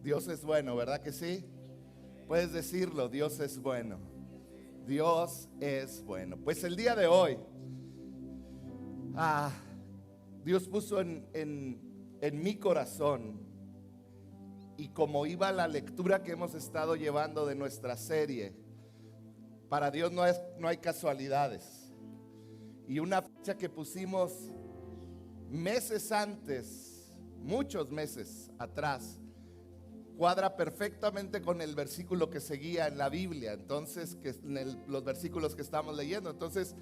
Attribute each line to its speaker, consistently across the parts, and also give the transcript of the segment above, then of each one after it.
Speaker 1: Dios es bueno, ¿verdad que sí? Puedes decirlo, Dios es bueno. Dios es bueno. Pues el día de hoy, Dios puso en mi corazón, y como iba la lectura que hemos estado llevando de nuestra serie, para Dios no hay casualidades. Y una fecha que pusimos meses antes, muchos meses atrás, cuadra perfectamente con el versículo que seguía en la Biblia. Entonces, los versículos que estamos leyendo. Entonces,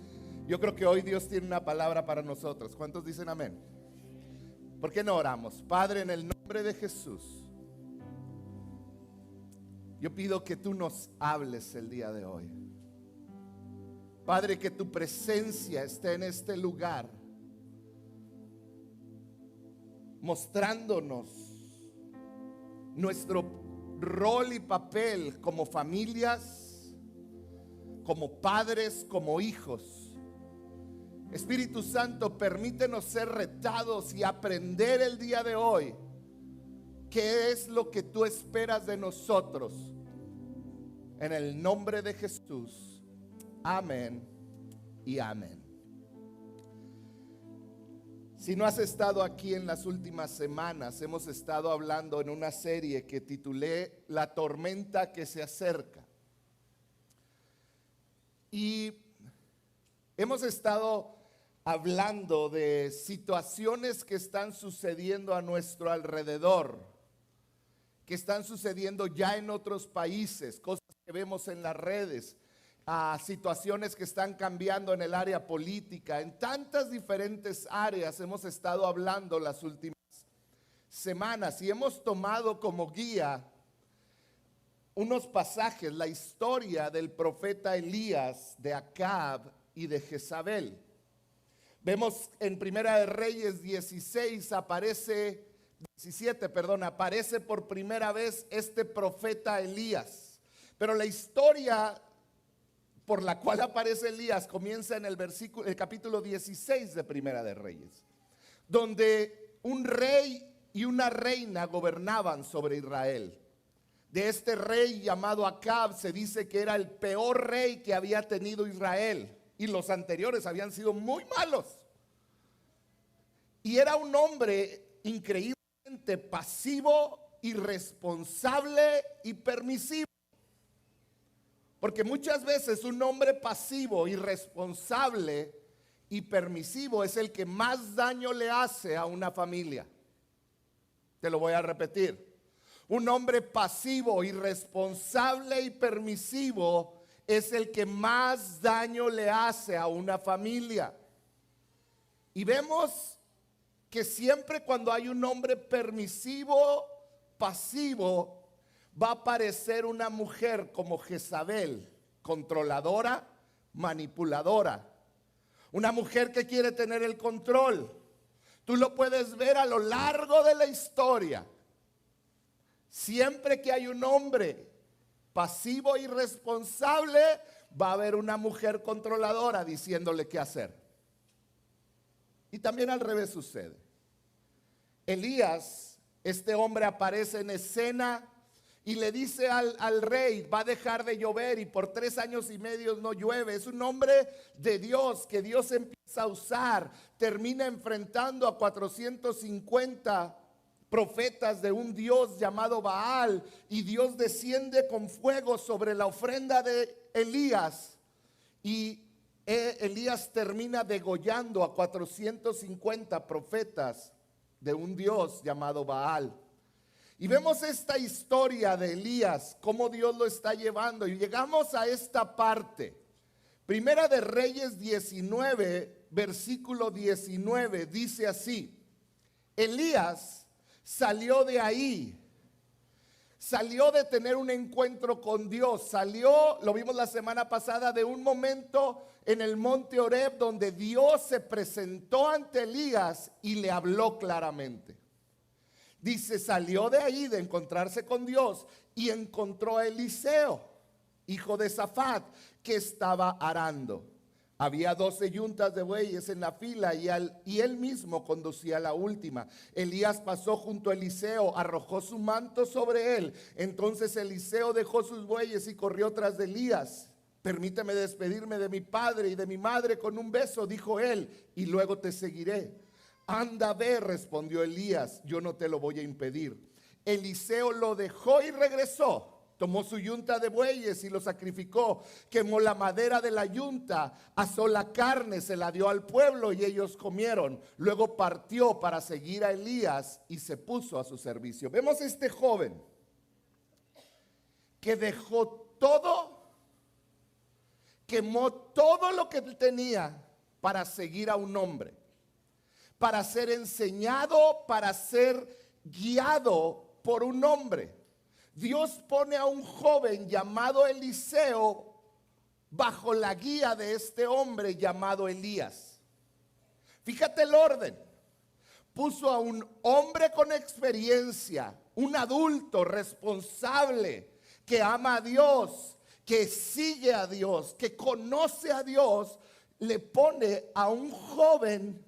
Speaker 1: yo creo que hoy Dios tiene una palabra para nosotros. ¿Cuántos dicen amén? ¿Por qué no oramos? Padre, en el nombre de Jesús, yo pido que tú nos hables el día de hoy. Padre, que tu presencia esté en este lugar, mostrándonos nuestro rol y papel como familias, como padres, como hijos. Espíritu Santo, permítenos ser retados y aprender el día de hoy qué es lo que tú esperas de nosotros. En el nombre de Jesús. Amén y amén. Si no has estado aquí en las últimas semanas, hemos estado hablando en una serie que titulé La tormenta que se acerca. Y hemos estado hablando de situaciones que están sucediendo a nuestro alrededor, que están sucediendo ya en otros países, cosas que vemos en las redes, situaciones que están cambiando en el área política. En tantas diferentes áreas hemos estado hablando las últimas semanas y hemos tomado como guía unos pasajes, la historia del profeta Elías, de Acab y de Jezabel. Vemos en Primera de Reyes 17 aparece por primera vez este profeta Elías. Pero la historia por la cual aparece Elías comienza en el capítulo 16 de Primera de Reyes, donde un rey y una reina gobernaban sobre Israel. De este rey llamado Acab se dice que era el peor rey que había tenido Israel, y los anteriores habían sido muy malos. Y era un hombre increíblemente pasivo, irresponsable y permisivo. Porque muchas veces un hombre pasivo, irresponsable y permisivo es el que más daño le hace a una familia. Te lo voy a repetir. Un hombre pasivo, irresponsable y permisivo es el que más daño le hace a una familia. Y vemos que siempre cuando hay un hombre permisivo, pasivo, va a aparecer una mujer como Jezabel, controladora, manipuladora. Una mujer que quiere tener el control. Tú lo puedes ver a lo largo de la historia. Siempre que hay un hombre pasivo y responsable, va a haber una mujer controladora diciéndole qué hacer. Y también al revés sucede. Elías, este hombre aparece en escena y le dice al rey, va a dejar de llover y por 3 años y medio no llueve. Es un hombre de Dios que Dios empieza a usar. Termina enfrentando a 450 profetas de un Dios llamado Baal, y Dios desciende con fuego sobre la ofrenda de Elías, y Elías termina degollando a 450 profetas de un Dios llamado Baal. Y vemos esta historia de Elías, cómo Dios lo está llevando, y llegamos a esta parte. Primera de Reyes 19, versículo 19, dice así: Elías salió de ahí, salió de tener un encuentro con Dios, salió, lo vimos la semana pasada, de un momento en el monte Horeb donde Dios se presentó ante Elías y le habló claramente. Dice, salió de ahí de encontrarse con Dios y encontró a Eliseo, hijo de Safat, que estaba arando. Había 12 yuntas de bueyes en la fila y él mismo conducía la última. Elías pasó junto a Eliseo, arrojó su manto sobre él. Entonces Eliseo dejó sus bueyes y corrió tras de Elías. Permíteme despedirme de mi padre y de mi madre con un beso, dijo él, y luego te seguiré. Anda, ve, respondió Elías, yo no te lo voy a impedir. Eliseo lo dejó y regresó. Tomó su yunta de bueyes y lo sacrificó, quemó la madera de la yunta, asó la carne, se la dio al pueblo y ellos comieron. Luego partió para seguir a Elías y se puso a su servicio. Vemos a este joven que dejó todo, quemó todo lo que tenía para seguir a un hombre, para ser enseñado, para ser guiado por un hombre. Dios pone a un joven llamado Eliseo bajo la guía de este hombre llamado Elías. Fíjate el orden. Puso a un hombre con experiencia, un adulto responsable que ama a Dios, que sigue a Dios, que conoce a Dios, le pone a un joven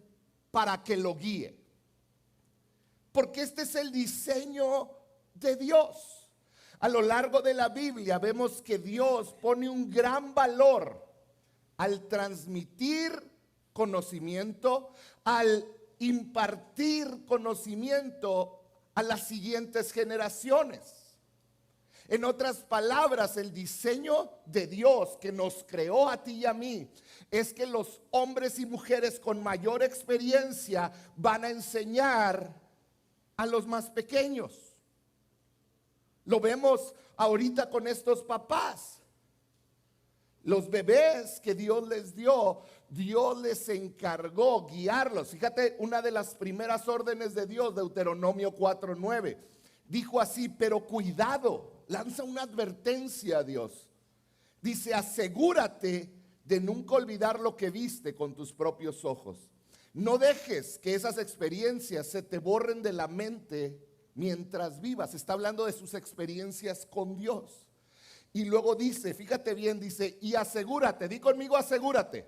Speaker 1: para que lo guíe. Porque este es el diseño de Dios. A lo largo de la Biblia vemos que Dios pone un gran valor al transmitir conocimiento, al impartir conocimiento a las siguientes generaciones. En otras palabras, el diseño de Dios que nos creó a ti y a mí es que los hombres y mujeres con mayor experiencia van a enseñar a los más pequeños. Lo vemos ahorita con estos papás. Los bebés que Dios les dio, Dios les encargó guiarlos. Fíjate, una de las primeras órdenes de Dios, Deuteronomio 4:9, dijo así: pero cuidado, lanza una advertencia a Dios. Dice: asegúrate de nunca olvidar lo que viste con tus propios ojos. No dejes que esas experiencias se te borren de la mente mientras vivas. Está hablando de sus experiencias con Dios. Y luego dice, fíjate bien, dice, y asegúrate, di conmigo asegúrate.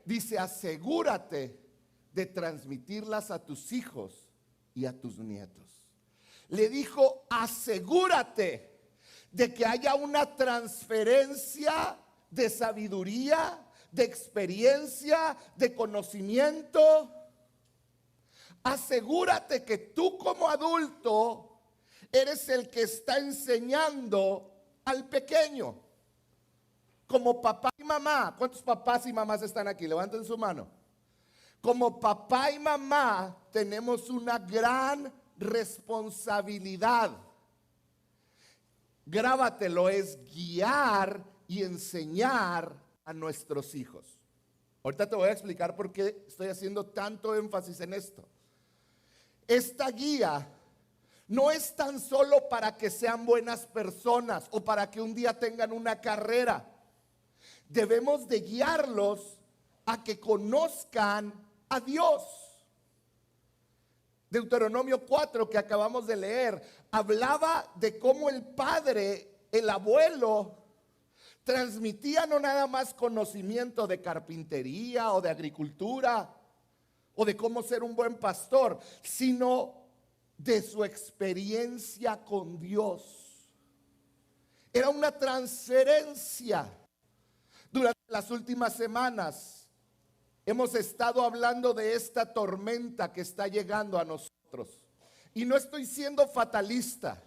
Speaker 1: Dice, asegúrate de transmitirlas a tus hijos y a tus nietos. Le dijo, asegúrate de que haya una transferencia de sabiduría, de experiencia, de conocimiento. Asegúrate que tú como adulto eres el que está enseñando al pequeño. Como papá y mamá. ¿Cuántos papás y mamás están aquí? Levanten su mano. Como papá y mamá tenemos una gran responsabilidad. Grábatelo, es guiar y enseñar a nuestros hijos. Ahorita te voy a explicar por qué estoy haciendo tanto énfasis en esto. Esta guía no es tan solo para que sean buenas personas o para que un día tengan una carrera. Debemos de guiarlos a que conozcan a Dios. Deuteronomio 4 que acabamos de leer hablaba de cómo el padre, el abuelo, transmitía no nada más conocimiento de carpintería o de agricultura o de cómo ser un buen pastor, sino de su experiencia con Dios. Era una transferencia. Durante las últimas semanas hemos estado hablando de esta tormenta que está llegando a nosotros. Y no estoy siendo fatalista.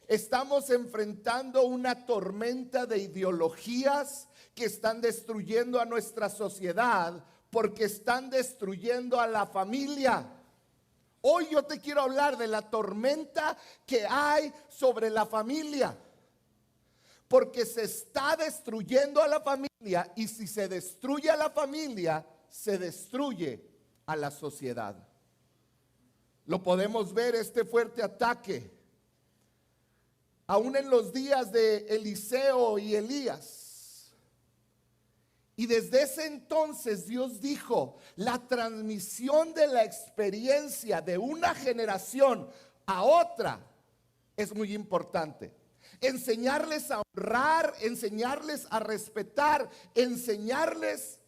Speaker 1: Estamos enfrentando una tormenta de ideologías que están destruyendo a nuestra sociedad porque están destruyendo a la familia. Hoy yo te quiero hablar de la tormenta que hay sobre la familia. Porque se está destruyendo a la familia y si se destruye a la familia, se destruye a la sociedad. Lo podemos ver, este fuerte ataque, aún en los días de Eliseo y Elías. Y desde ese entonces Dios dijo, la transmisión de la experiencia de una generación a otra es muy importante. enseñarles a honrar, enseñarles a respetar, enseñarles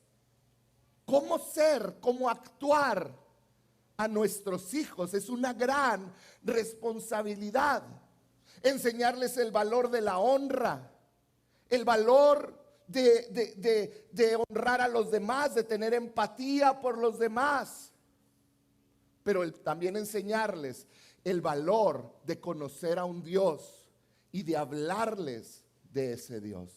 Speaker 1: cómo ser, cómo actuar a nuestros hijos. Es una gran responsabilidad. Enseñarles el valor de la honra, el valor de honrar a los demás, de tener empatía por los demás. Pero también enseñarles el valor de conocer a un Dios y de hablarles de ese Dios.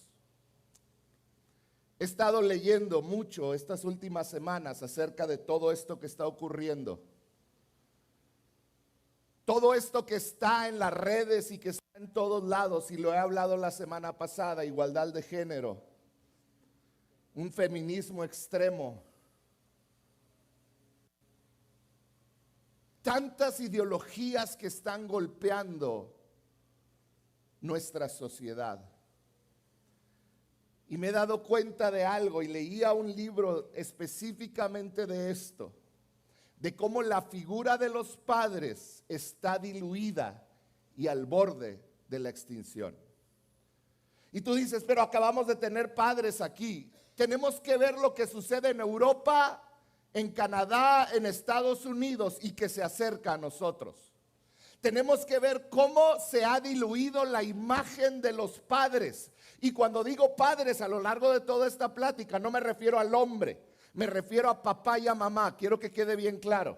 Speaker 1: He estado leyendo mucho estas últimas semanas acerca de todo esto que está ocurriendo. Todo esto que está en las redes y que está en todos lados, y lo he hablado la semana pasada, igualdad de género, un feminismo extremo. Tantas ideologías que están golpeando nuestra sociedad. Y me he dado cuenta de algo, y leía un libro específicamente de esto, de cómo la figura de los padres está diluida y al borde de la extinción. Y tú dices, pero acabamos de tener padres aquí. Tenemos que ver lo que sucede en Europa, en Canadá, en Estados Unidos, y que se acerca a nosotros. Tenemos que ver cómo se ha diluido la imagen de los padres. Y cuando digo padres a lo largo de toda esta plática, no me refiero al hombre, me refiero a papá y a mamá. Quiero que quede bien claro.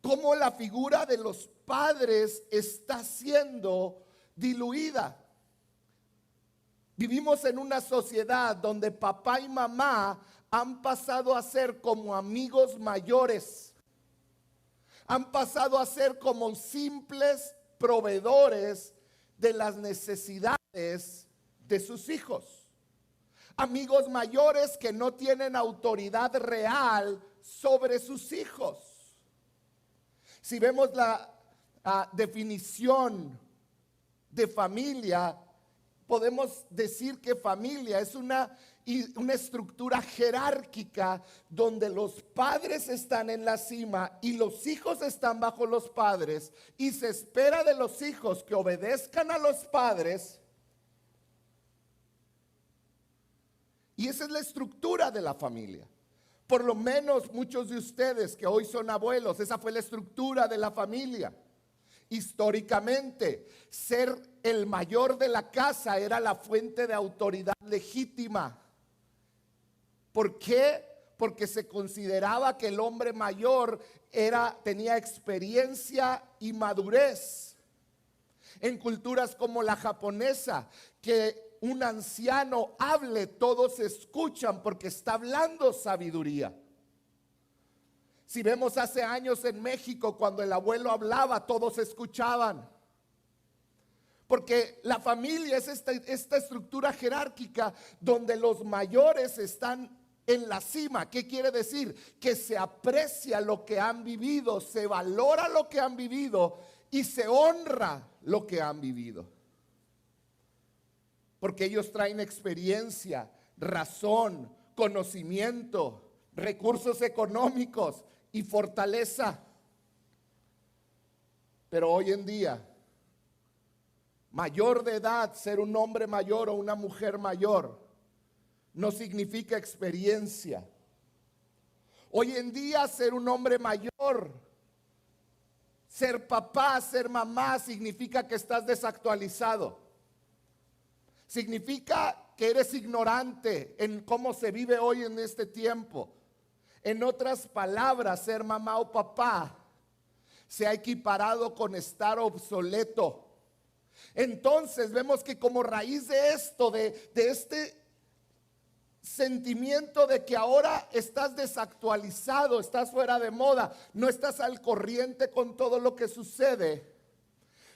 Speaker 1: Cómo la figura de los padres está siendo diluida. Vivimos en una sociedad donde papá y mamá han pasado a ser como amigos mayores. Han pasado a ser como simples proveedores de las necesidades de sus hijos. Amigos mayores que no tienen autoridad real sobre sus hijos. Si vemos la definición de familia, podemos decir que familia es una estructura jerárquica donde los padres están en la cima y los hijos están bajo los padres, y se espera de los hijos que obedezcan a los padres. Y esa es la estructura de la familia. Por lo menos muchos de ustedes que hoy son abuelos, esa fue la estructura de la familia. Históricamente, ser el mayor de la casa era la fuente de autoridad legítima. ¿Por qué? Porque se consideraba que el hombre mayor tenía experiencia y madurez. En culturas como la japonesa, que un anciano hable, todos escuchan porque está hablando sabiduría. Si vemos hace años en México, cuando el abuelo hablaba, todos escuchaban. Porque la familia es esta estructura jerárquica donde los mayores están en la cima. ¿Qué quiere decir? Que se aprecia lo que han vivido, se valora lo que han vivido y se honra lo que han vivido. Porque ellos traen experiencia, razón, conocimiento, recursos económicos y fortaleza. Pero hoy en día, mayor de edad, ser un hombre mayor o una mujer mayor, no significa experiencia. Hoy en día, ser un hombre mayor, ser papá, ser mamá, significa que estás desactualizado. Significa que eres ignorante en cómo se vive hoy en este tiempo. En otras palabras, ser mamá o papá se ha equiparado con estar obsoleto. Entonces vemos que como raíz de esto, de este sentimiento de que ahora estás desactualizado, estás fuera de moda, no estás al corriente con todo lo que sucede,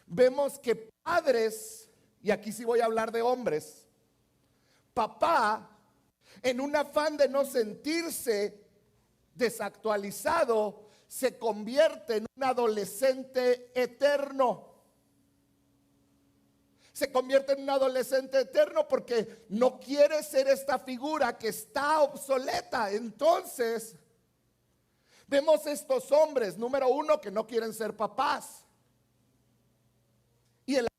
Speaker 1: vemos que padres, y aquí sí voy a hablar de hombres, papá, en un afán de no sentirse desactualizado, se convierte en un adolescente eterno. Se convierte en un adolescente eterno porque no quiere ser esta figura que está obsoleta. Entonces, vemos estos hombres, número uno, que no quieren ser papás.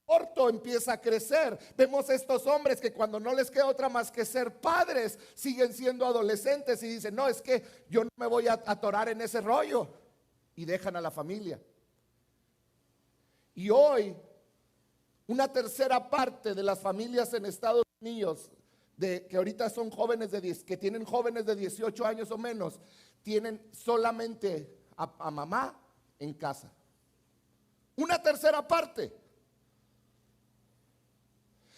Speaker 1: aborto empieza a crecer. Vemos estos hombres que cuando no les queda otra más que ser padres, siguen siendo adolescentes y dicen, no, es que yo no me voy a atorar en ese rollo. Y dejan a la familia. Y hoy, una tercera parte de las familias en Estados Unidos, que ahorita son jóvenes que tienen jóvenes de 18 años o menos, tienen solamente a mamá en casa. Una tercera parte.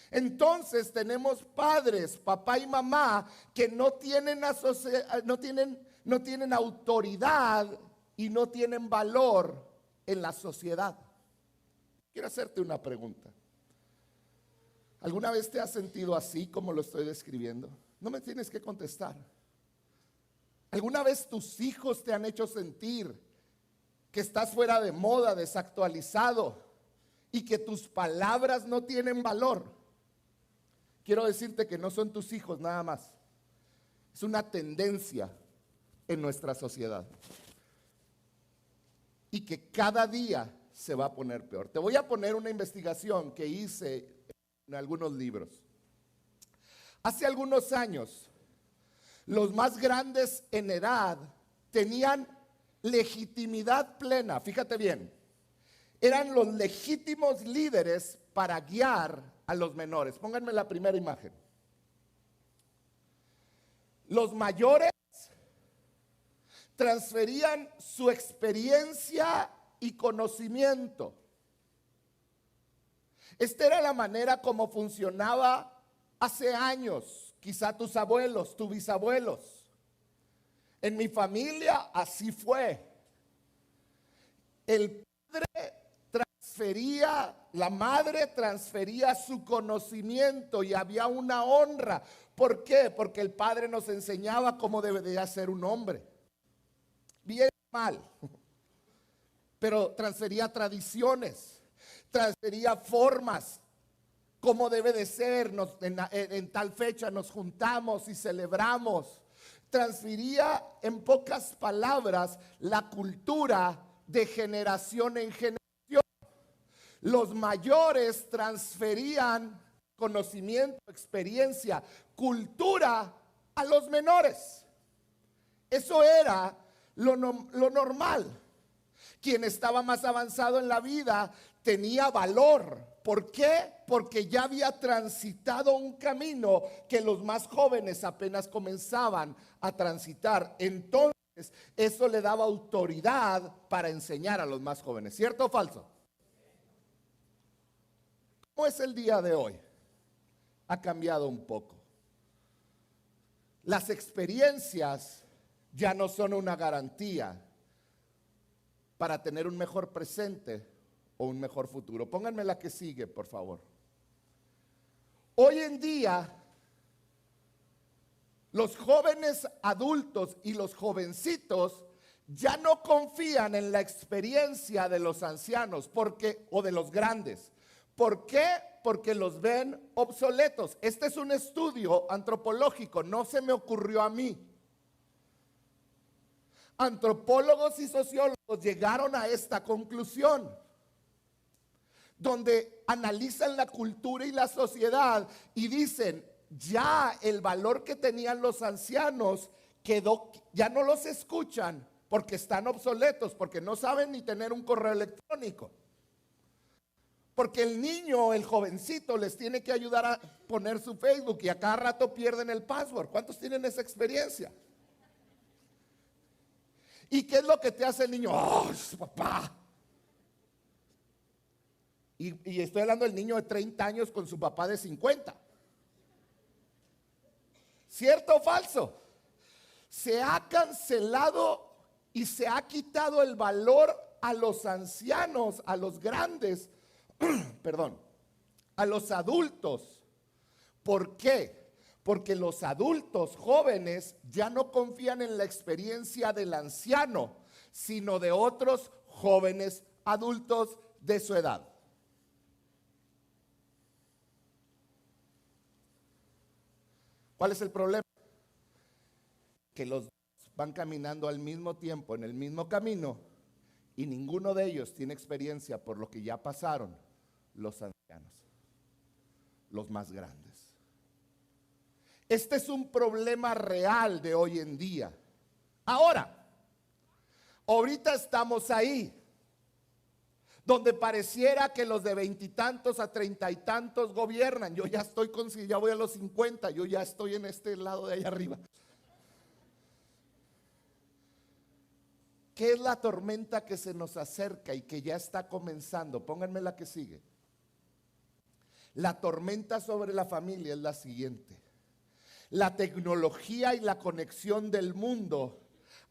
Speaker 1: Entonces tenemos padres, papá y mamá, que no tienen autoridad y no tienen valor en la sociedad. Quiero hacerte una pregunta. ¿Alguna vez te has sentido así como lo estoy describiendo? No me tienes que contestar. ¿Alguna vez tus hijos te han hecho sentir que estás fuera de moda, desactualizado y que tus palabras no tienen valor? Quiero decirte que no son tus hijos nada más. Es una tendencia en nuestra sociedad. Y que cada día se va a poner peor. Te voy a poner una investigación que hice en algunos libros. Hace algunos años, los más grandes en edad tenían legitimidad plena. Fíjate bien, eran los legítimos líderes para guiar a los menores. Pónganme la primera imagen. Los mayores transferían su experiencia y conocimiento. Esta era la manera como funcionaba hace años, quizá tus abuelos, tus bisabuelos. En mi familia así fue. El padre transfería, la madre transfería su conocimiento y había una honra. ¿Por qué? Porque el padre nos enseñaba cómo debería ser un hombre. Bien o mal. Pero transfería tradiciones, transfería formas, cómo debe de ser, en tal fecha nos juntamos y celebramos. Transfería, en pocas palabras, la cultura de generación en generación. Los mayores transferían conocimiento, experiencia, cultura a los menores. Eso era lo normal. Quien estaba más avanzado en la vida tenía valor. ¿Por qué? Porque ya había transitado un camino que los más jóvenes apenas comenzaban a transitar. Entonces, eso le daba autoridad para enseñar a los más jóvenes. ¿Cierto o falso? ¿Cómo es el día de hoy? Ha cambiado un poco. Las experiencias ya no son una garantía para tener un mejor presente o un mejor futuro. Pónganme la que sigue, por favor. Hoy en día, los jóvenes adultos y los jovencitos ya no confían en la experiencia de los ancianos o de los grandes. ¿Por qué? Porque los ven obsoletos. Este es un estudio antropológico, no se me ocurrió a mí. Antropólogos y sociólogos llegaron a esta conclusión, donde analizan la cultura y la sociedad y dicen, ya el valor que tenían los ancianos quedó, ya no los escuchan porque están obsoletos, porque no saben ni tener un correo electrónico. Porque el niño, el jovencito, les tiene que ayudar a poner su Facebook y a cada rato pierden el password. ¿Cuántos tienen esa experiencia? ¿Y qué es lo que te hace el niño? ¡Oh, papá! Y estoy hablando del niño de 30 años con su papá de 50. ¿Cierto o falso? Se ha cancelado y se ha quitado el valor a los ancianos, a los grandes, perdón, a los adultos. ¿Por qué? Porque los adultos jóvenes ya no confían en la experiencia del anciano, sino de otros jóvenes adultos de su edad. ¿Cuál es el problema? Que los dos van caminando al mismo tiempo, en el mismo camino, y ninguno de ellos tiene experiencia por lo que ya pasaron los ancianos. los más grandes. Este es un problema real de hoy en día. Ahora, ahorita estamos ahí, donde pareciera que los de 20 y tantos a 30 y tantos gobiernan. Yo ya estoy ya voy a los 50, yo ya estoy en este lado de allá arriba. ¿Qué es la tormenta que se nos acerca y que ya está comenzando? Pónganme la que sigue. La tormenta sobre la familia es la siguiente. La tecnología y la conexión del mundo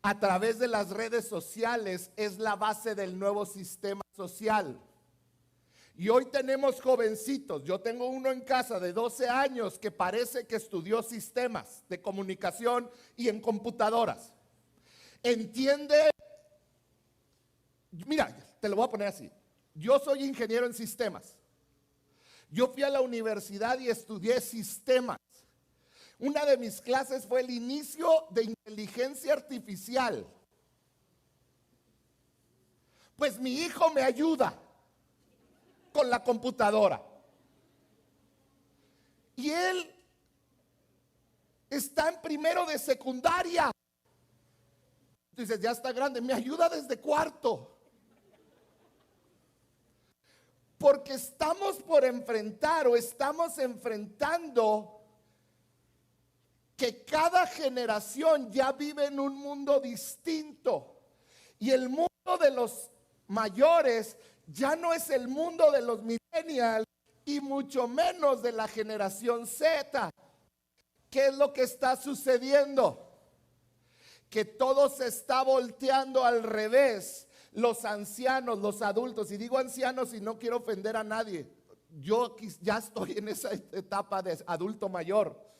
Speaker 1: a través de las redes sociales es la base del nuevo sistema social. Y hoy tenemos jovencitos, yo tengo uno en casa de 12 años que parece que estudió sistemas de comunicación y en computadoras. Entiende, mira, te lo voy a poner así, yo soy ingeniero en sistemas. Yo fui a la universidad y estudié sistemas. Una de mis clases fue el inicio de inteligencia artificial. Pues mi hijo me ayuda con la computadora. Y él está en primero de secundaria. Tú dices, ya está grande, me ayuda desde cuarto. Porque estamos por enfrentar o estamos enfrentando que cada generación ya vive en un mundo distinto. Y el mundo de los mayores ya no es el mundo de los millennials y mucho menos de la generación Z. ¿Qué es lo que está sucediendo? Que todo se está volteando al revés. Los ancianos, los adultos, y digo ancianos y no quiero ofender a nadie. Yo ya estoy en esa etapa de adulto mayor.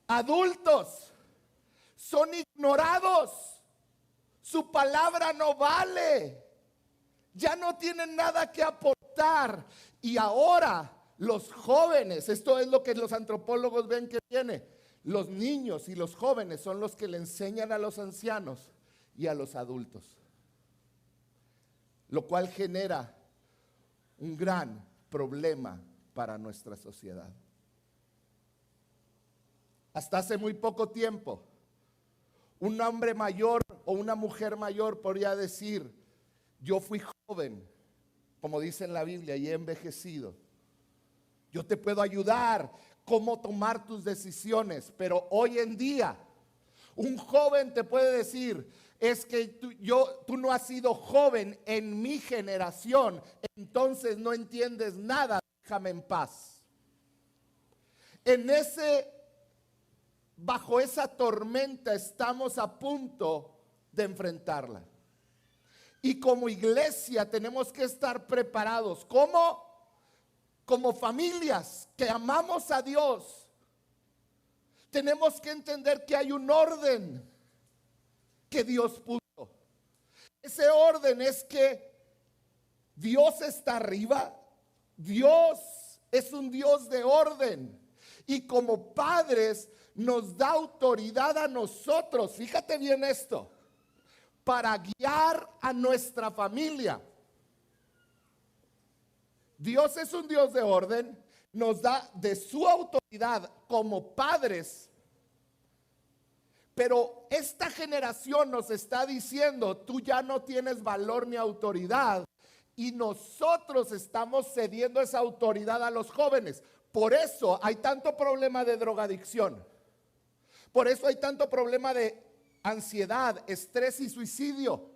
Speaker 1: Adultos son ignorados. Su palabra no vale. Ya no tienen nada que aportar. Y ahora los jóvenes, esto es lo que los antropólogos ven que tiene. Los niños y los jóvenes son los que le enseñan a los ancianos y a los adultos. Lo cual genera un gran problema para nuestra sociedad. Hasta hace muy poco tiempo, un hombre mayor o una mujer mayor podría decir, yo fui joven, como dice en la Biblia, y he envejecido. Yo te puedo ayudar cómo tomar tus decisiones, pero hoy en día, un joven te puede decir, es que tú no has sido joven en mi generación, entonces no entiendes nada, déjame en paz. Bajo esa tormenta estamos a punto de enfrentarla. Y como iglesia tenemos que estar preparados. Como familias que amamos a Dios, tenemos que entender que hay un orden que Dios puso. Ese orden es que Dios está arriba. Dios es un Dios de orden. Y como padres nos da autoridad a nosotros, fíjate bien esto, para guiar a nuestra familia. Dios es un Dios de orden, nos da de su autoridad como padres. Pero esta generación nos está diciendo, tú ya no tienes valor ni autoridad. Y nosotros estamos cediendo esa autoridad a los jóvenes. Por eso hay tanto problema de drogadicción. Por eso hay tanto problema de ansiedad, estrés y suicidio.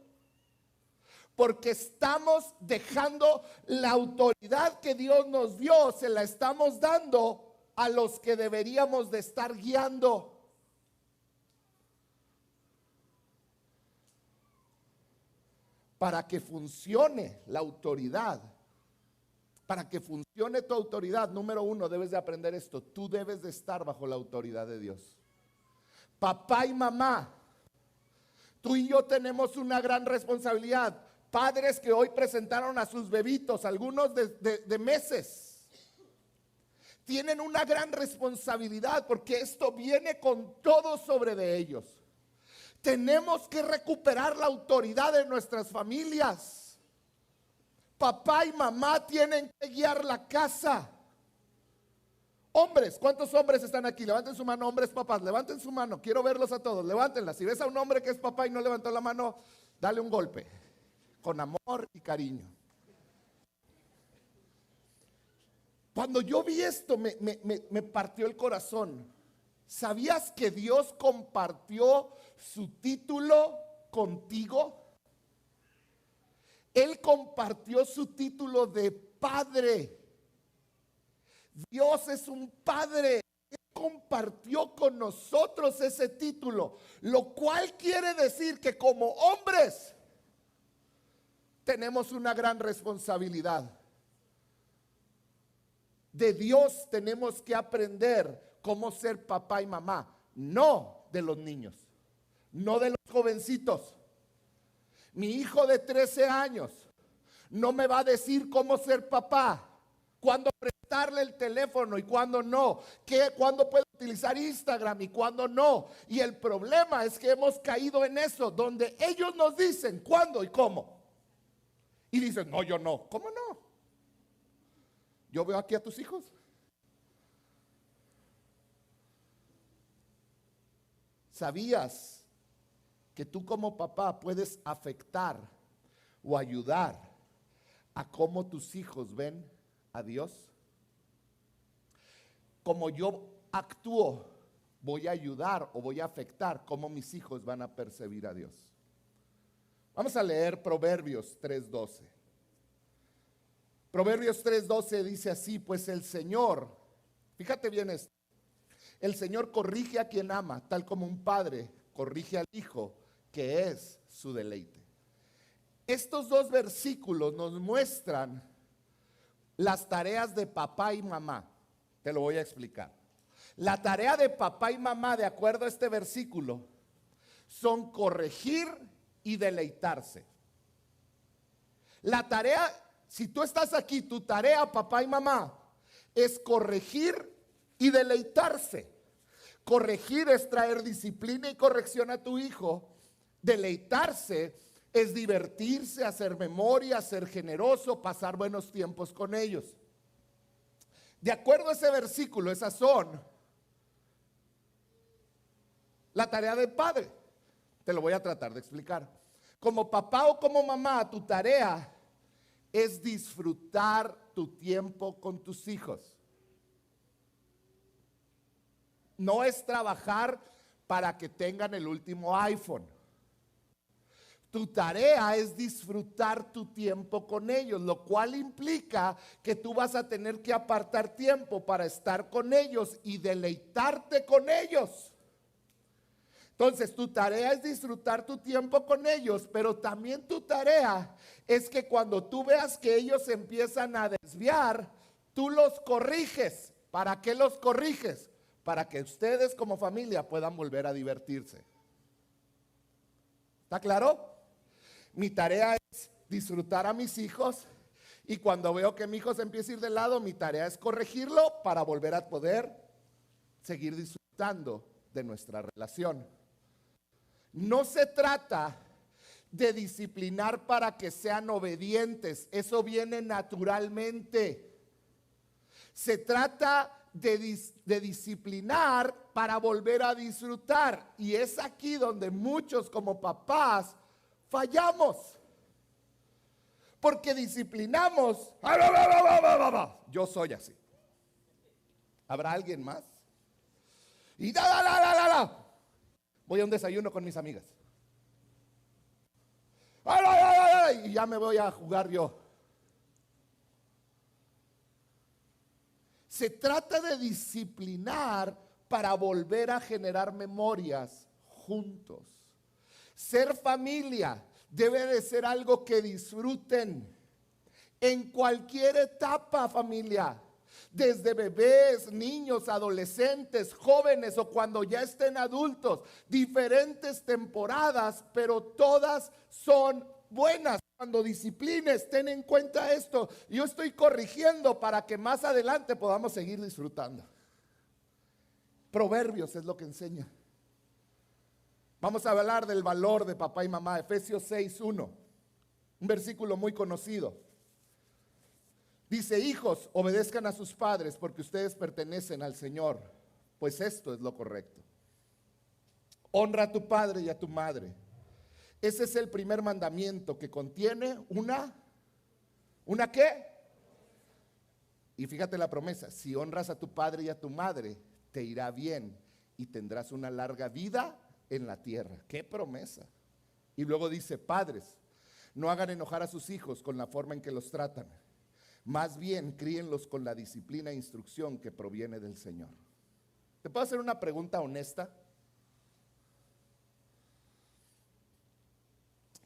Speaker 1: Porque estamos dejando la autoridad que Dios nos dio, se la estamos dando a los que deberíamos de estar guiando. Para que funcione la autoridad, para que funcione tu autoridad, número uno, debes de aprender esto. Tú debes de estar bajo la autoridad de Dios. Papá y mamá, tú y yo tenemos una gran responsabilidad. Padres que hoy presentaron a sus bebitos, algunos de meses, tienen una gran responsabilidad porque esto viene con todo sobre de ellos. Tenemos que recuperar la autoridad de nuestras familias. Papá y mamá tienen que guiar la casa. Hombres, ¿cuántos hombres están aquí? Levanten su mano, hombres papás, levanten su mano, quiero verlos a todos, levántenla. Si ves a un hombre que es papá y no levantó la mano, dale un golpe, con amor y cariño. Cuando yo vi esto, me partió el corazón. ¿Sabías que Dios compartió su título contigo? Él compartió su título de padre. Dios es un padre. Él compartió con nosotros ese título, lo cual quiere decir que como hombres tenemos una gran responsabilidad. De Dios tenemos que aprender cómo ser papá y mamá, no de los niños, no de los jovencitos. Mi hijo de 13 años no me va a decir cómo ser papá, cuándo prestarle el teléfono y cuándo no, cuándo puede utilizar Instagram y cuándo no. Y el problema es que hemos caído en eso, donde ellos nos dicen cuándo y cómo. Y dicen, no, yo no. ¿Cómo no? Yo veo aquí a tus hijos. ¿Sabías que tú como papá puedes afectar o ayudar a cómo tus hijos ven a Dios? Como yo actúo, voy a ayudar o voy a afectar cómo mis hijos van a percibir a Dios. Vamos a leer Proverbios 3:12. Proverbios 3:12 dice así: pues el Señor, fíjate bien esto, el Señor corrige a quien ama, tal como un padre corrige al hijo, que es su deleite. Estos dos versículos nos muestran las tareas de papá y mamá. Te lo voy a explicar. La tarea de papá y mamá, de acuerdo a este versículo, son corregir y deleitarse. La tarea, si tú estás aquí, tu tarea, papá y mamá, es corregir y deleitarse. Corregir es traer disciplina y corrección a tu hijo. Deleitarse es divertirse, hacer memoria, ser generoso, pasar buenos tiempos con ellos. De acuerdo a ese versículo, esas son la tarea del padre. Te lo voy a tratar de explicar. Como papá o como mamá, tu tarea es disfrutar tu tiempo con tus hijos. No es trabajar para que tengan el último iPhone. Tu tarea es disfrutar tu tiempo con ellos, lo cual implica que tú vas a tener que apartar tiempo para estar con ellos y deleitarte con ellos. Entonces, tu tarea es disfrutar tu tiempo con ellos, pero también tu tarea es que cuando tú veas que ellos empiezan a desviar, tú los corriges. ¿Para qué los corriges? Para que ustedes como familia puedan volver a divertirse. ¿Está claro? Mi tarea es disfrutar a mis hijos, y cuando veo que mi hijo se empieza a ir de lado, mi tarea es corregirlo para volver a poder seguir disfrutando de nuestra relación. No se trata de disciplinar para que sean obedientes, eso viene naturalmente. Se trata de disciplinar para volver a disfrutar, y es aquí donde muchos como papás fallamos, porque disciplinamos. Yo soy así. ¿Habrá alguien más? Y voy a un desayuno con mis amigas. Y ya me voy a jugar yo. Se trata de disciplinar para volver a generar memorias juntos. Ser familia debe de ser algo que disfruten en cualquier etapa, familia. Desde bebés, niños, adolescentes, jóvenes o cuando ya estén adultos. Diferentes temporadas, pero todas son buenas. Cuando disciplines, ten en cuenta esto. Yo estoy corrigiendo para que más adelante podamos seguir disfrutando. Proverbios es lo que enseña. Vamos a hablar del valor de papá y mamá. Efesios 6:1, un versículo muy conocido. Dice: hijos, obedezcan a sus padres porque ustedes pertenecen al Señor, pues esto es lo correcto. Honra a tu padre y a tu madre. Ese es el primer mandamiento que contiene ¿una qué? Y fíjate la promesa: si honras a tu padre y a tu madre, te irá bien y tendrás una larga vida en la tierra. ¡Qué promesa! Y luego dice: padres, no hagan enojar a sus hijos con la forma en que los tratan. Más bien, críenlos con la disciplina e instrucción que proviene del Señor. ¿Te puedo hacer una pregunta honesta?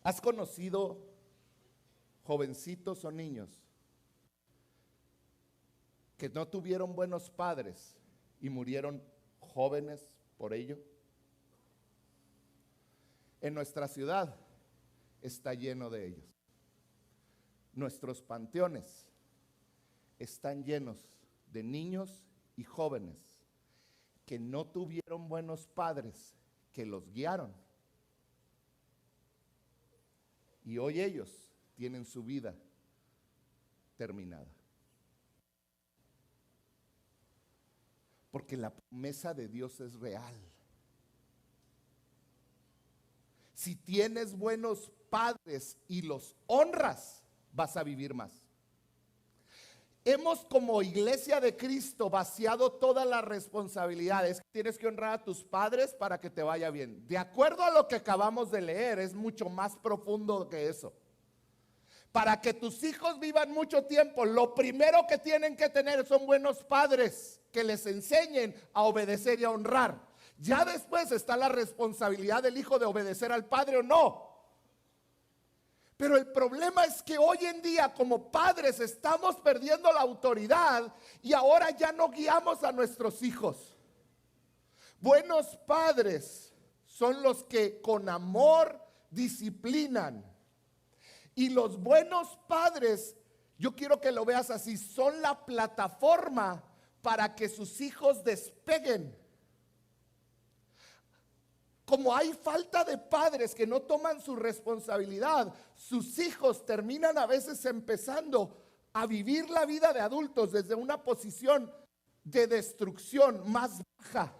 Speaker 1: ¿Has conocido jovencitos o niños que no tuvieron buenos padres y murieron jóvenes por ello? En nuestra ciudad está lleno de ellos. Nuestros panteones están llenos de niños y jóvenes que no tuvieron buenos padres que los guiaron. Y hoy ellos tienen su vida terminada. Porque la promesa de Dios es real. Si tienes buenos padres y los honras, vas a vivir más. Hemos, como iglesia de Cristo, vaciado todas las responsabilidades. Tienes que honrar a tus padres para que te vaya bien. De acuerdo a lo que acabamos de leer, es mucho más profundo que eso. Para que tus hijos vivan mucho tiempo, lo primero que tienen que tener son buenos padres que les enseñen a obedecer y a honrar. Ya después está la responsabilidad del hijo de obedecer al padre o no. Pero el problema es que hoy en día, como padres, estamos perdiendo la autoridad y ahora ya no guiamos a nuestros hijos. Buenos padres son los que con amor disciplinan. Y los buenos padres, yo quiero que lo veas así, son la plataforma para que sus hijos despeguen. Como hay falta de padres que no toman su responsabilidad, sus hijos terminan a veces empezando a vivir la vida de adultos desde una posición de destrucción más baja,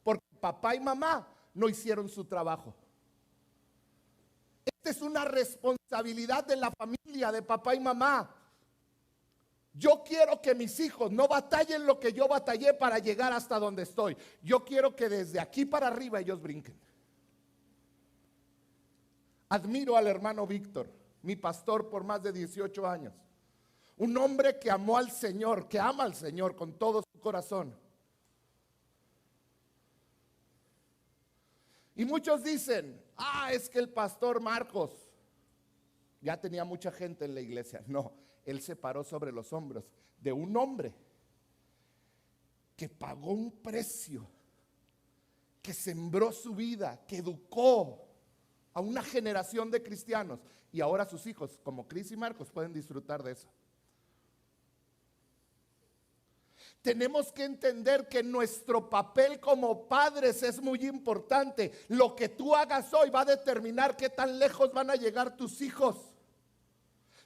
Speaker 1: porque papá y mamá no hicieron su trabajo. Esta es una responsabilidad de la familia, de papá y mamá. Yo quiero que mis hijos no batallen lo que yo batallé para llegar hasta donde estoy. Yo quiero que desde aquí para arriba ellos brinquen. Admiro al hermano Víctor, mi pastor por más de 18 años. Un hombre que amó al Señor, que ama al Señor con todo su corazón. Y muchos dicen: es que el pastor Marcos ya tenía mucha gente en la iglesia. No, él se paró sobre los hombros de un hombre que pagó un precio, que sembró su vida, que educó a una generación de cristianos, y ahora sus hijos, como Cris y Marcos, pueden disfrutar de eso. Tenemos que entender que nuestro papel como padres es muy importante. Lo que tú hagas hoy va a determinar qué tan lejos van a llegar tus hijos.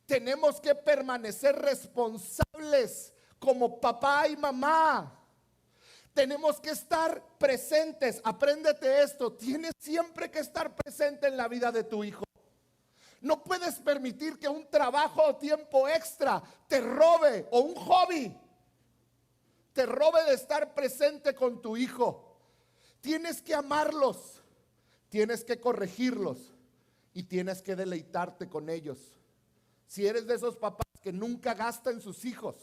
Speaker 1: Tenemos que permanecer responsables como papá y mamá. Tenemos que estar presentes. Apréndete esto: tienes siempre que estar presente en la vida de tu hijo. No puedes permitir que un trabajo o tiempo extra te robe, o un hobby te robe de estar presente con tu hijo. Tienes que amarlos, tienes que corregirlos y tienes que deleitarte con ellos. Si eres de esos papás que nunca gastan en sus hijos,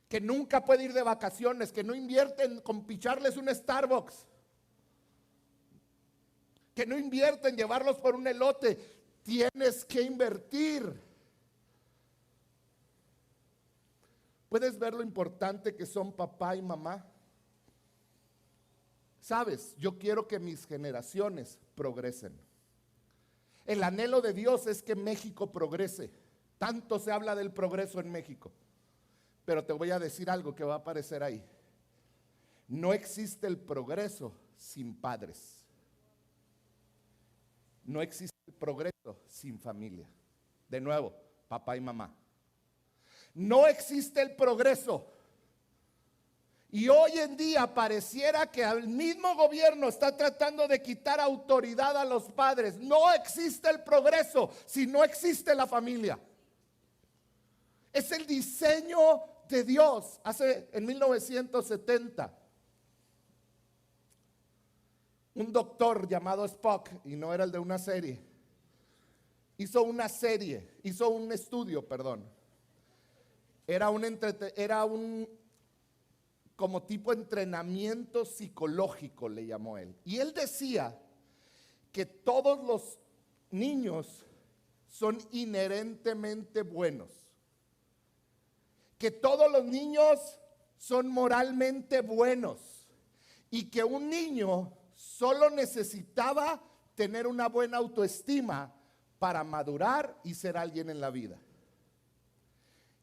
Speaker 1: que nunca puede ir de vacaciones, que no invierten con picharles un Starbucks, que no invierten en llevarlos por un elote, tienes que invertir. ¿Puedes ver lo importante que son papá y mamá? Sabes, yo quiero que mis generaciones progresen. El anhelo de Dios es que México progrese. Tanto se habla del progreso en México. Pero te voy a decir algo que va a aparecer ahí. No existe el progreso sin padres. No existe el progreso sin familia. De nuevo, papá y mamá. No existe el progreso. Y hoy en día pareciera que el mismo gobierno está tratando de quitar autoridad a los padres. No existe el progreso si no existe la familia. Es el diseño de Dios. En 1970, un doctor llamado Spock, y no era el de una serie, hizo un estudio, perdón. Era un como tipo entrenamiento psicológico, le llamó él. Y él decía que todos los niños son inherentemente buenos, que todos los niños son moralmente buenos y que un niño solo necesitaba tener una buena autoestima para madurar y ser alguien en la vida.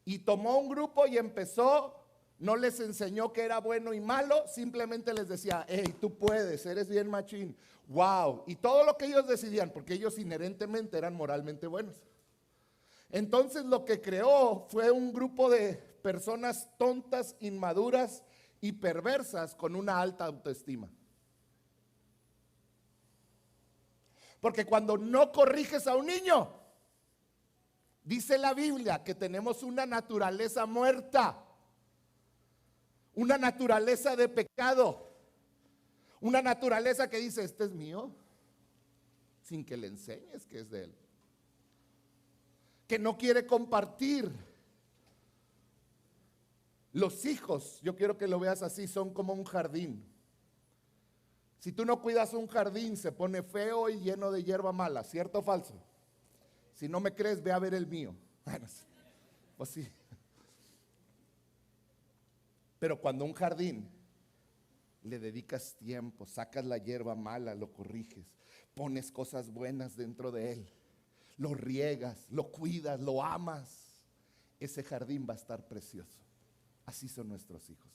Speaker 1: Y tomó un grupo y empezó. No les enseñó que era bueno y malo, simplemente les decía, hey, tú puedes, eres bien machín, wow. Y todo lo que ellos decidían, porque ellos inherentemente eran moralmente buenos. Entonces lo que creó fue un grupo de personas tontas, inmaduras y perversas con una alta autoestima. Porque cuando no corriges a un niño, dice la Biblia que tenemos una naturaleza muerta. Una naturaleza de pecado. Una naturaleza que dice, este es mío, sin que le enseñes que es de él. Que no quiere compartir. Los hijos, yo quiero que lo veas así, son como un jardín. Si tú no cuidas un jardín, se pone feo y lleno de hierba mala, ¿cierto o falso? Si no me crees, ve a ver el mío. Bueno, pues sí. Pero cuando un jardín le dedicas tiempo, sacas la hierba mala, lo corriges, pones cosas buenas dentro de él, lo riegas, lo cuidas, lo amas, ese jardín va a estar precioso. Así son nuestros hijos.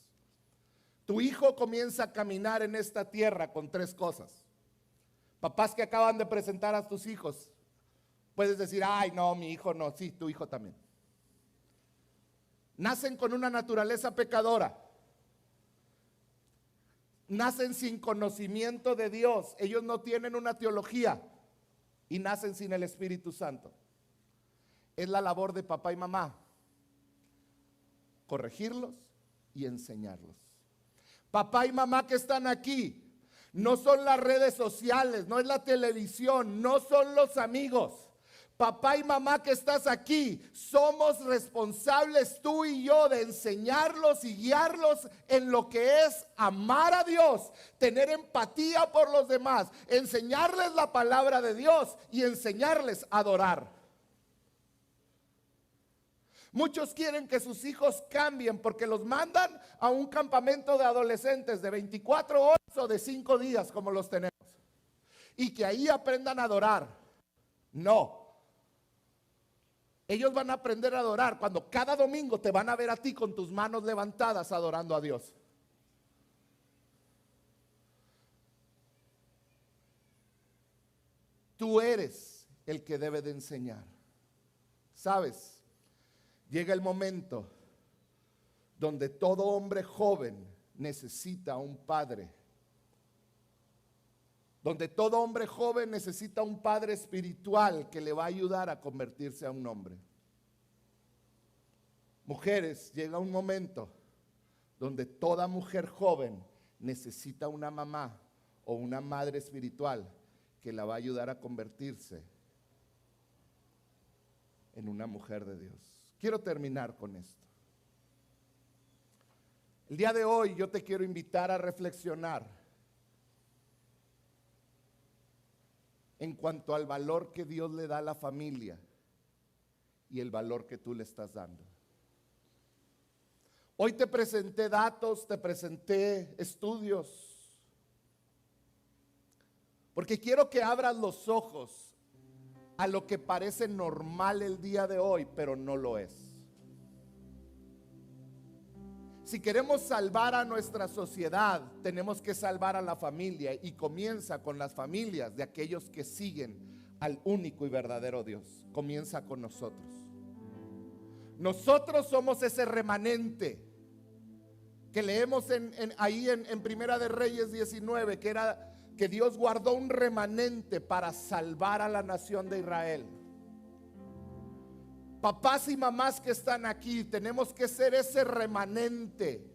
Speaker 1: Tu hijo comienza a caminar en esta tierra con 3 cosas. Papás que acaban de presentar a tus hijos, puedes decir, ay no, mi hijo no, sí, tu hijo también. Nacen con una naturaleza pecadora. Nacen sin conocimiento de Dios. Ellos no tienen una teología y nacen sin el Espíritu Santo. Es la labor de papá y mamá corregirlos y enseñarlos. Papá y mamá que están aquí, no son las redes sociales, no es la televisión, no son los amigos. Papá y mamá que estás aquí, somos responsables tú y yo de enseñarlos y guiarlos en lo que es amar a Dios, tener empatía por los demás, enseñarles la palabra de Dios y enseñarles a adorar. Muchos quieren que sus hijos cambien porque los mandan a un campamento de adolescentes de 24 horas o de 5 días como los tenemos. Y que ahí aprendan a adorar. No. Ellos van a aprender a adorar cuando cada domingo te van a ver a ti con tus manos levantadas adorando a Dios. Tú eres el que debe de enseñar. ¿Sabes? Llega el momento donde todo hombre joven necesita un padre. Donde todo hombre joven necesita un padre espiritual que le va a ayudar a convertirse a un hombre. Mujeres, llega un momento donde toda mujer joven necesita una mamá o una madre espiritual que la va a ayudar a convertirse en una mujer de Dios. Quiero terminar con esto. El día de hoy yo te quiero invitar a reflexionar en cuanto al valor que Dios le da a la familia y el valor que tú le estás dando. Hoy te presenté datos, te presenté estudios, porque quiero que abras los ojos a lo que parece normal el día de hoy, pero no lo es. Si queremos salvar a nuestra sociedad, tenemos que salvar a la familia, y comienza con las familias de aquellos que siguen al único y verdadero Dios. Comienza con nosotros. Nosotros somos ese remanente que leemos ahí en Primera de Reyes 19, que era que Dios guardó un remanente para salvar a la nación de Israel. Papás y mamás que están aquí, tenemos que ser ese remanente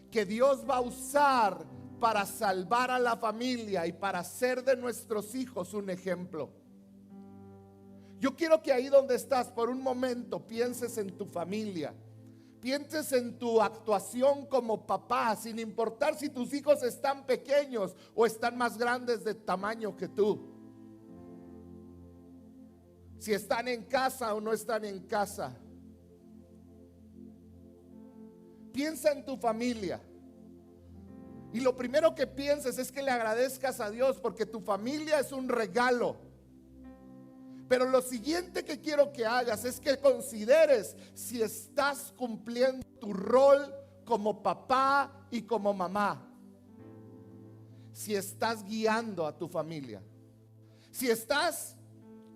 Speaker 1: que Dios va a usar para salvar a la familia y para hacer de nuestros hijos un ejemplo. Yo quiero que ahí donde estás, por un momento, pienses en tu familia. Pienses en tu actuación como papá, sin importar si tus hijos están pequeños o están más grandes de tamaño que tú. Si están en casa o no están en casa. Piensa en tu familia. Y lo primero que pienses es que le agradezcas a Dios porque tu familia es un regalo. Pero lo siguiente que quiero que hagas es que consideres si estás cumpliendo tu rol como papá y como mamá. Si estás guiando a tu familia. Si estás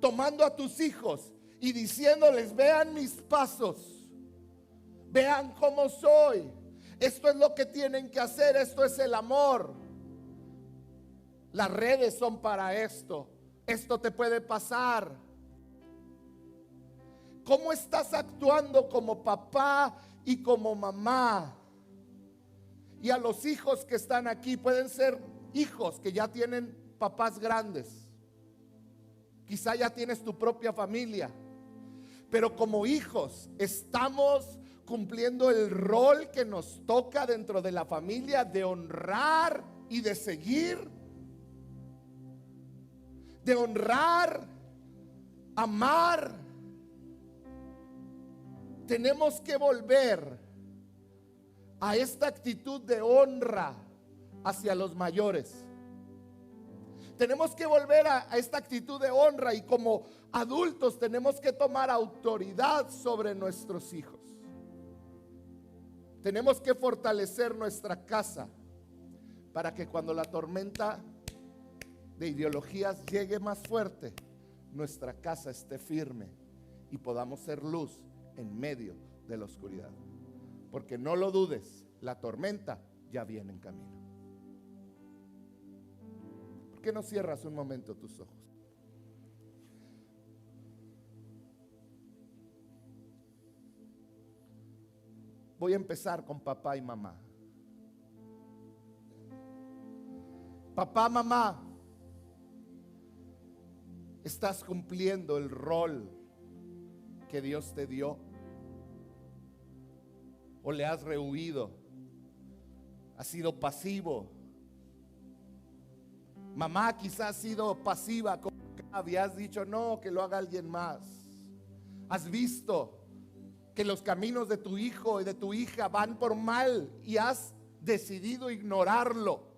Speaker 1: tomando a tus hijos y diciéndoles: vean mis pasos, vean cómo soy, esto es lo que tienen que hacer, esto es el amor. Las redes son para esto. Esto te puede pasar. ¿Cómo estás actuando como papá y como mamá? Y a los hijos que están aquí, pueden ser hijos que ya tienen papás grandes. Quizá ya tienes tu propia familia. Pero como hijos, estamos cumpliendo el rol que nos toca dentro de la familia de honrar y de seguir. De honrar, amar. Tenemos que volver a esta actitud de honra hacia los mayores. Tenemos que volver a esta actitud de honra y como adultos tenemos que tomar autoridad sobre nuestros hijos. Tenemos que fortalecer nuestra casa para que cuando la tormenta de ideologías llegue más fuerte, nuestra casa esté firme y podamos ser luz en medio de la oscuridad. Porque no lo dudes, la tormenta ya viene en camino. ¿Por qué no cierras un momento tus ojos? Voy a empezar con papá y mamá. Papá, mamá, ¿estás cumpliendo el rol que Dios te dio? ¿O le has rehuido? ¿Has sido pasivo? Mamá quizás has sido pasiva como Acab y has dicho no, que lo haga alguien más. Has visto que los caminos de tu hijo y de tu hija van por mal y has decidido ignorarlo.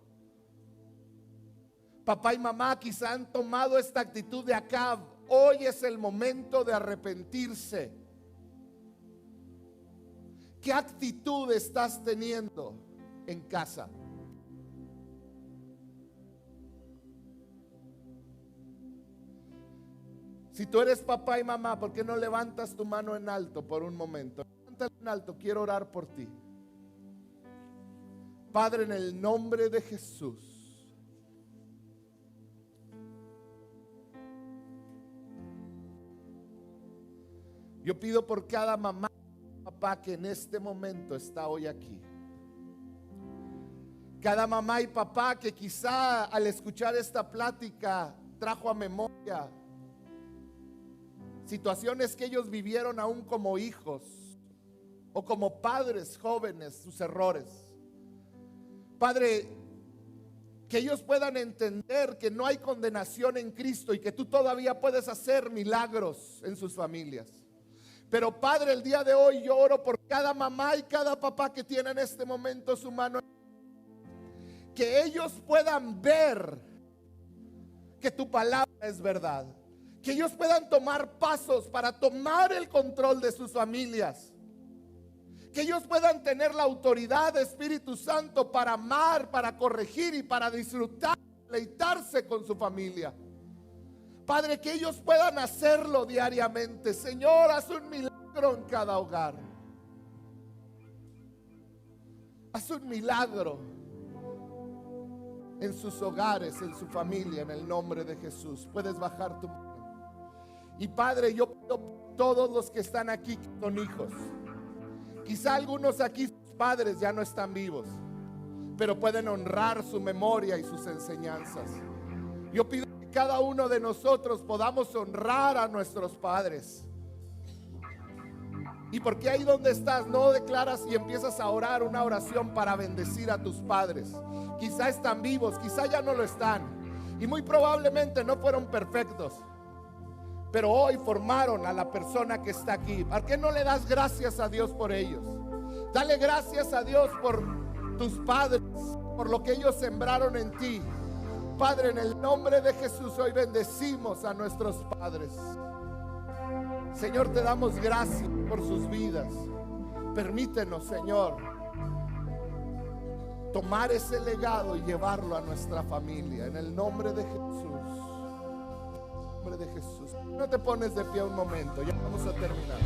Speaker 1: Papá y mamá quizá han tomado esta actitud de Acab. Hoy es el momento de arrepentirse. ¿Qué actitud estás teniendo en casa? Si tú eres papá y mamá, ¿por qué no levantas tu mano en alto por un momento? Levántala en alto, quiero orar por ti. Padre, en el nombre de Jesús, yo pido por cada mamá y papá que en este momento está hoy aquí. Cada mamá y papá que quizá al escuchar esta plática trajo a memoria situaciones que ellos vivieron aún como hijos o como padres jóvenes, sus errores. Padre, que ellos puedan entender que no hay condenación en Cristo y que tú todavía puedes hacer milagros en sus familias. Pero Padre, el día de hoy yo oro por cada mamá y cada papá que tiene en este momento su mano, que ellos puedan ver que tu palabra es verdad. Que ellos puedan tomar pasos para tomar el control de sus familias. Que ellos puedan tener la autoridad de Espíritu Santo para amar, para corregir y para disfrutar, deleitarse con su familia. Padre, que ellos puedan hacerlo diariamente. Señor, haz un milagro milagro en cada hogar. Haz un milagro en sus hogares, en su familia, en el nombre de Jesús. Puedes bajar tu mano. Y Padre, yo pido por todos los que están aquí con hijos. Quizá algunos aquí, sus padres ya no están vivos, pero pueden honrar su memoria y sus enseñanzas. Yo pido que cada uno de nosotros podamos honrar a nuestros padres. Y porque ahí donde estás no declaras y empiezas a orar una oración para bendecir a tus padres. Quizá están vivos, quizá ya no lo están. Y muy probablemente no fueron perfectos, pero hoy formaron a la persona que está aquí. ¿Por qué no le das gracias a Dios por ellos? Dale gracias a Dios por tus padres, por lo que ellos sembraron en ti. Padre, en el nombre de Jesús hoy bendecimos a nuestros padres. Señor, te damos gracias por sus vidas. Permítenos, Señor, tomar ese legado y llevarlo a nuestra familia. En el nombre de Jesús. En el nombre de Jesús. No te pones de pie un momento, ya vamos a terminar.